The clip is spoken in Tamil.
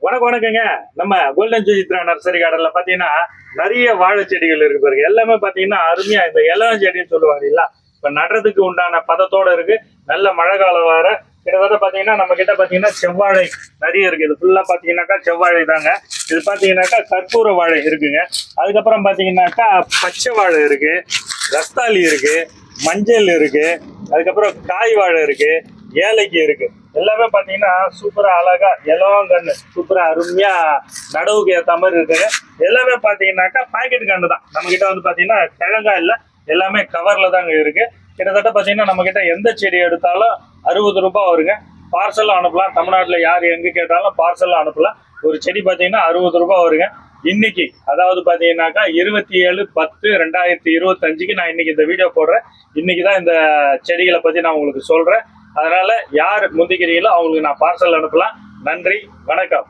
வணக்கங்க. நம்ம கோல்டன் சுஜித்ரா நர்சரி கார்டன்ல பாத்தீங்கன்னா நிறைய வாழை செடிகள் இருக்கு பாருங்க. எல்லாமே பாத்தீங்கன்னா அருமையா இந்த இளம் செடின்னு சொல்லுவாங்க இல்ல, இப்ப நடுறதுக்கு உண்டான பதத்தோட இருக்கு. நல்ல மழை காலம் வர கிட்டத்தட்ட பாத்தீங்கன்னா நம்ம கிட்ட பாத்தீங்கன்னா செவ்வாழை நிறைய இருக்கு. இது ஃபுல்லா பாத்தீங்கன்னாக்கா செவ்வாழை தாங்க. இது பாத்தீங்கன்னாக்கா கற்பூர வாழை இருக்குங்க. அதுக்கப்புறம் பாத்தீங்கன்னாக்கா பச்சை வாழை இருக்கு, ரஸ்தாலி இருக்கு, மஞ்சள் இருக்கு, அதுக்கப்புறம் காய் வாழை இருக்கு, ஏலைக்கு இருக்கு. எல்லாமே பாத்தீங்கன்னா சூப்பரா அழகா இளம் கண்ணு சூப்பரா அருமையா நடவுக்கு ஏற்ற மாதிரி இருக்குங்க. எல்லாமே பாத்தீங்கன்னாக்கா பாக்கெட் கண்ணு தான். நம்ம கிட்ட வந்து பாத்தீங்கன்னா கிழங்கா இல்ல, எல்லாமே கவர்ல தாங்க இருக்கு. கிட்டத்தட்ட பாத்தீங்கன்னா நம்ம கிட்ட எந்த செடி எடுத்தாலும் 60 ரூபாய் வருங்க. பார்சலும் அனுப்பலாம். தமிழ்நாட்டுல யார் எங்க கேட்டாலும் பார்சல் அனுப்பலாம். ஒரு செடி பாத்தீங்கன்னா 60 ரூபாய் வருங்க. இன்னைக்கு அதாவது பாத்தீங்கன்னாக்கா 27/10/2025 நான் இன்னைக்கு இந்த வீடியோ போடுறேன். இன்னைக்குதான் இந்த செடிகளை பத்தி நான் உங்களுக்கு சொல்றேன். அதனால யார் முந்திக்கிறீங்களோ அவங்களுக்கு நான் பார்சல் அனுப்பலாம். நன்றி, வணக்கம்.